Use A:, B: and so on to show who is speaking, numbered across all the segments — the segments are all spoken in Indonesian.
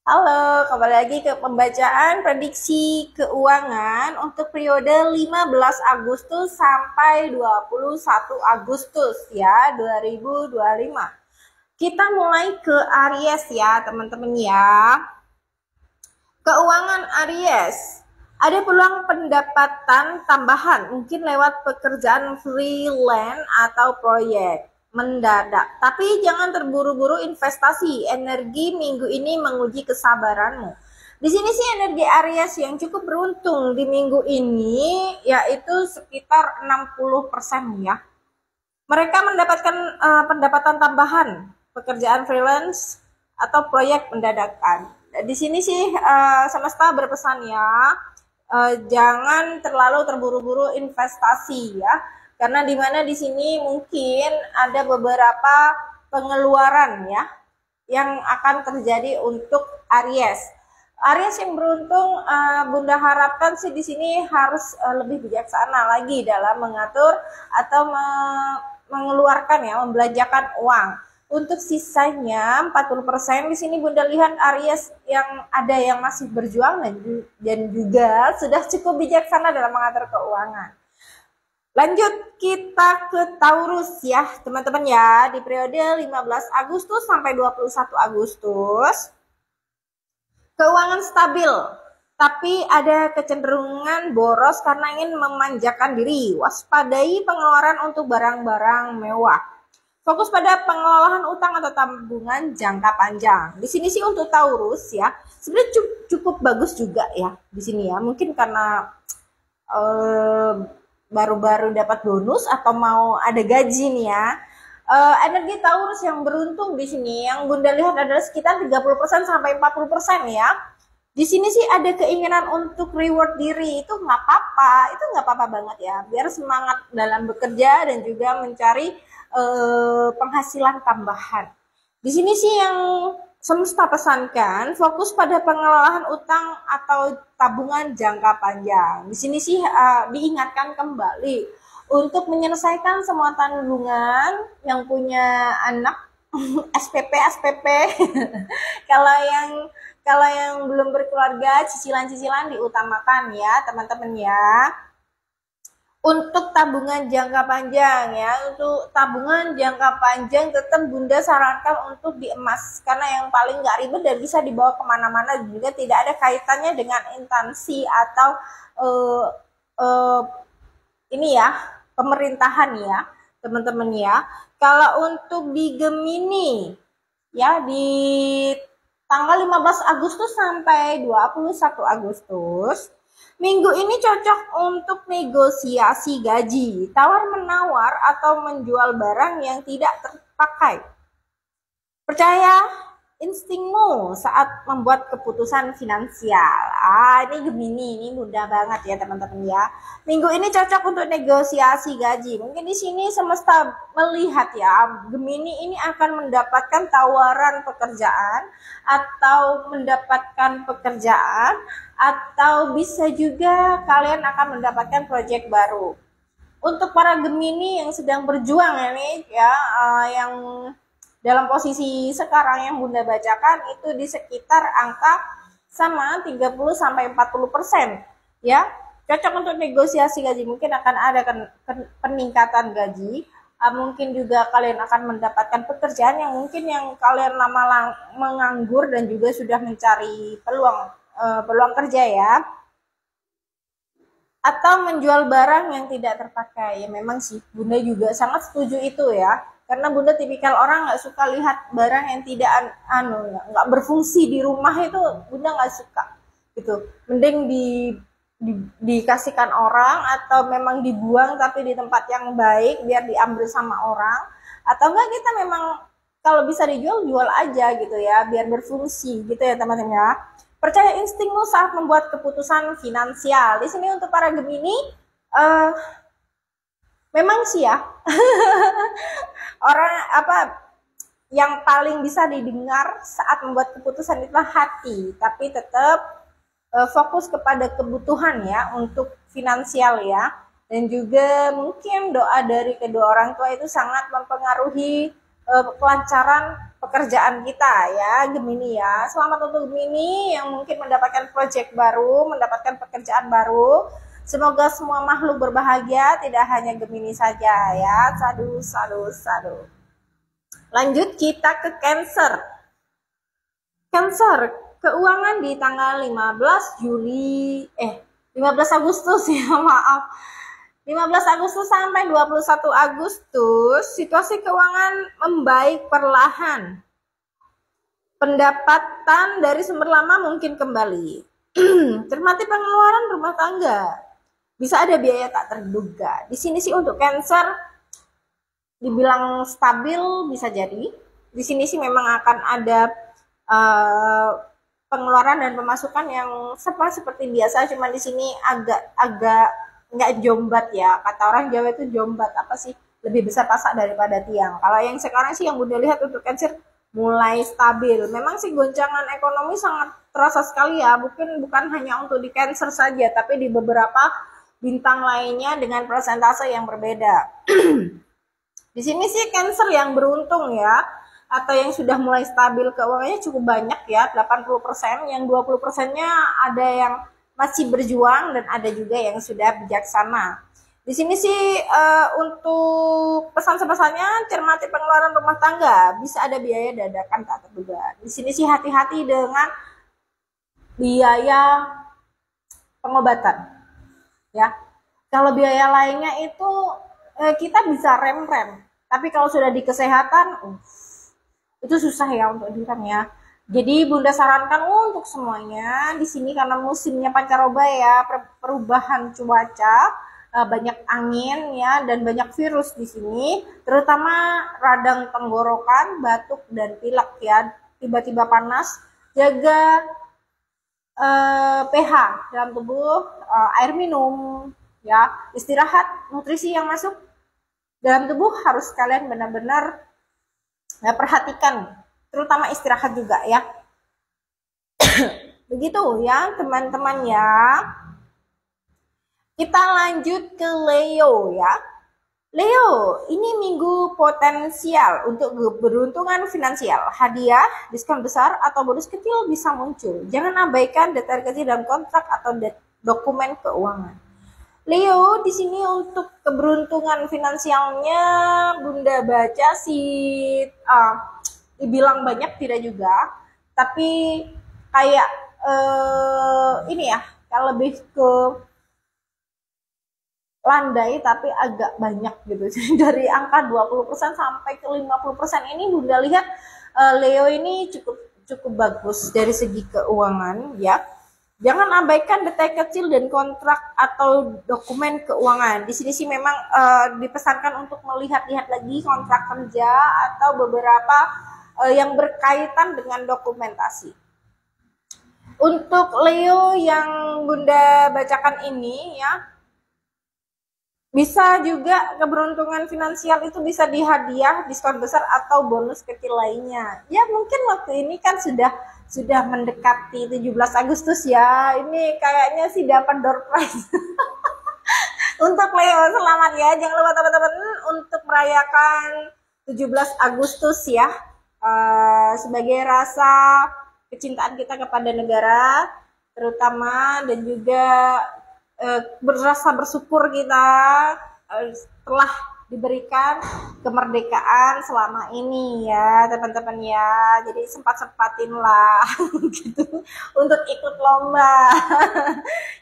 A: Halo, kembali lagi ke pembacaan prediksi keuangan untuk periode 15 Agustus sampai 21 Agustus ya 2025. Kita mulai ke Aries ya teman-teman ya. Keuangan Aries. Ada peluang pendapatan tambahan, mungkin lewat pekerjaan freelance atau proyek mendadak. Tapi jangan terburu-buru investasi. Energi minggu ini menguji kesabaranmu. Di sini sih energi Aries yang cukup beruntung di minggu ini yaitu sekitar 60% ya. Mereka mendapatkan pendapatan tambahan, pekerjaan freelance atau proyek mendadakan. Di sini sih semesta berpesan ya, jangan terlalu terburu-buru investasi ya, karena dimana di sini mungkin ada beberapa pengeluaran ya yang akan terjadi untuk Aries. Aries yang beruntung, Bunda harapkan sih di sini harus lebih bijaksana lagi dalam mengatur atau mengeluarkan ya, membelanjakan uang. Untuk sisanya 40% di sini Bunda lihat Aries yang ada yang masih berjuang dan juga sudah cukup bijaksana dalam mengatur keuangan. Lanjut kita ke Taurus ya teman-teman ya, di periode 15 Agustus sampai 21 Agustus. Keuangan stabil, tapi ada kecenderungan boros karena ingin memanjakan diri. Waspadai pengeluaran untuk barang-barang mewah. Fokus pada pengelolaan utang atau tabungan jangka panjang. Di sini sih untuk Taurus ya, sebenarnya cukup bagus juga ya di sini ya. Mungkin karena baru-baru dapat bonus atau mau ada gaji nih ya. Energi Taurus yang beruntung di sini yang Bunda lihat adalah sekitar 30% sampai 40% ya. Di sini sih ada keinginan untuk reward diri, itu nggak apa-apa banget ya. Biar semangat dalam bekerja dan juga mencari penghasilan tambahan. Di sini sih yang semesta pesankan, fokus pada pengelolaan utang atau tabungan jangka panjang. Di sini sih diingatkan kembali untuk menyelesaikan semua tanggungan yang punya anak SPP kalau yang belum berkeluarga, cicilan-cicilan diutamakan ya teman-teman ya. Untuk tabungan jangka panjang ya, untuk tabungan jangka panjang tetap Bunda sarankan untuk di emas, karena yang paling nggak ribet dan bisa dibawa kemana-mana, juga tidak ada kaitannya dengan instansi atau ini ya, pemerintahan ya teman-teman ya. Kalau untuk di Gemini ya, di tanggal 15 Agustus sampai 21 Agustus, minggu ini cocok untuk negosiasi gaji, tawar-menawar atau menjual barang yang tidak terpakai. Percaya instingmu saat membuat keputusan finansial. Ini Gemini, ini mudah banget ya teman-teman ya. Minggu ini cocok untuk negosiasi gaji. Mungkin di sini semesta melihat ya, Gemini ini akan mendapatkan tawaran pekerjaan atau mendapatkan pekerjaan, atau bisa juga kalian akan mendapatkan proyek baru. Untuk para Gemini yang sedang berjuang ini ya, yang dalam posisi sekarang yang Bunda bacakan itu di sekitar angka sama 30-40% ya. Cocok untuk negosiasi gaji, mungkin akan ada peningkatan gaji, mungkin juga kalian akan mendapatkan pekerjaan yang mungkin yang kalian lama menganggur dan juga sudah mencari peluang kerja ya. Atau menjual barang yang tidak terpakai. Ya memang sih Bunda juga sangat setuju itu ya. Karena Bunda tipikal orang nggak suka lihat barang yang tidak nggak berfungsi di rumah, itu Bunda nggak suka gitu. Mending dikasihkan orang atau memang dibuang tapi di tempat yang baik biar diambil sama orang, atau enggak kita memang kalau bisa dijual jual aja gitu ya biar berfungsi gitu ya teman-teman ya. Percaya instingmu saat membuat keputusan finansial. Di sini untuk para Gemini memang sih ya orang yang paling bisa didengar saat membuat keputusan itulah hati, tapi tetap fokus kepada kebutuhan ya untuk finansial ya, dan juga mungkin doa dari kedua orang tua itu sangat mempengaruhi kelancaran pekerjaan kita ya, Gemini ya. Selamat untuk Gemini yang mungkin mendapatkan proyek baru, mendapatkan pekerjaan baru. Semoga semua makhluk berbahagia, tidak hanya Gemini saja ya. Sadu, sadu, sadu. Lanjut kita ke Cancer. Cancer, keuangan di tanggal 15 Agustus ya, maaf. 15 Agustus sampai 21 Agustus, situasi keuangan membaik perlahan. Pendapatan dari sumber lama mungkin kembali. Cermati pengeluaran rumah tangga. Bisa ada biaya tak terduga. Di sini sih untuk Cancer dibilang stabil bisa jadi. Di sini sih memang akan ada pengeluaran dan pemasukan yang seperti biasa, cuma di sini agak nggak jombat ya, kata orang Jawa itu jombat apa sih, lebih besar pasak daripada tiang. Kalau yang sekarang sih yang Bunda lihat untuk Cancer mulai stabil. Memang sih goncangan ekonomi sangat terasa sekali ya, bukan hanya untuk di Cancer saja, tapi di beberapa bintang lainnya dengan persentase yang berbeda. Di sini sih Cancer yang beruntung ya, atau yang sudah mulai stabil keuangannya cukup banyak ya, 80%, yang 20%-nya ada yang masih berjuang dan ada juga yang sudah bijaksana. Di sini sih untuk pesan-pesannya, cermati pengeluaran rumah tangga, bisa ada biaya dadakan tak terduga. Di sini sih hati-hati dengan biaya pengobatan. Ya, kalau biaya lainnya itu kita bisa rem-rem, tapi kalau sudah di kesehatan, itu susah ya untuk direm ya. Jadi Bunda sarankan untuk semuanya di sini karena musimnya pancaroba ya, perubahan cuaca, banyak angin ya dan banyak virus di sini, terutama radang tenggorokan, batuk dan pilek ya, tiba-tiba panas. Jaga pH dalam tubuh, air minum ya, istirahat, nutrisi yang masuk dalam tubuh harus kalian benar-benar perhatikan, terutama istirahat juga ya. Begitu ya teman-teman ya. Kita lanjut ke Leo ya. Leo, ini minggu potensial untuk keberuntungan finansial. Hadiah, diskon besar atau bonus kecil bisa muncul. Jangan abaikan detail kecil dalam kontrak atau dokumen keuangan. Leo, di sini untuk keberuntungan finansialnya Bunda baca sih dibilang banyak tidak juga, tapi kayak ini ya, kalau lebih ke landai tapi agak banyak gitu. Dari angka 20% sampai ke 50% ini Bunda lihat Leo ini cukup bagus dari segi keuangan ya. Jangan abaikan detail kecil dan kontrak atau dokumen keuangan. Di sini sih memang dipesankan untuk melihat-lihat lagi kontrak kerja atau beberapa yang berkaitan dengan dokumentasi. Untuk Leo yang Bunda bacakan ini ya, bisa juga keberuntungan finansial itu bisa dihadiah, diskon besar atau bonus kecil lainnya. Ya mungkin waktu ini kan sudah mendekati 17 Agustus ya. Ini kayaknya sih dapat door prize. Untuk Leo selamat ya. Jangan lupa teman-teman untuk merayakan 17 Agustus ya. Sebagai rasa kecintaan kita kepada negara terutama, dan juga berasa bersyukur kita telah diberikan kemerdekaan selama ini ya teman-teman ya. Jadi sempat-sempatin lah gitu untuk ikut lomba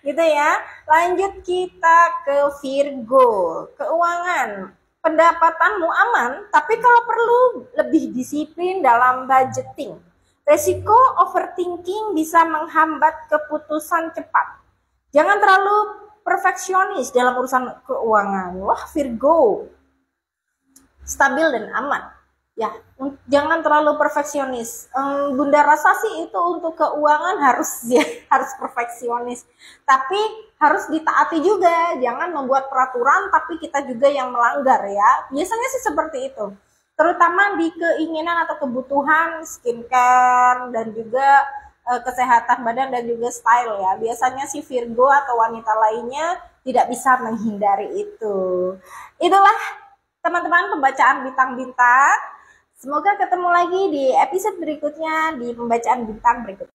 A: gitu ya. Lanjut kita ke Virgo. Keuangan, pendapatanmu aman, tapi kalau perlu lebih disiplin dalam budgeting. Resiko overthinking bisa menghambat keputusan cepat. Jangan terlalu perfeksionis dalam urusan keuangan. Wah, Virgo, stabil dan aman. Ya, jangan terlalu perfeksionis. Bunda rasa sih itu untuk keuangan harus perfeksionis. Tapi harus ditaati juga. Jangan membuat peraturan tapi kita juga yang melanggar ya. Biasanya sih seperti itu. Terutama di keinginan atau kebutuhan skincare dan juga kesehatan badan dan juga style ya. Biasanya si Virgo atau wanita lainnya tidak bisa menghindari itu. Itulah teman-teman pembacaan bintang-bintang. Semoga ketemu lagi di episode berikutnya di pembacaan bintang berikutnya.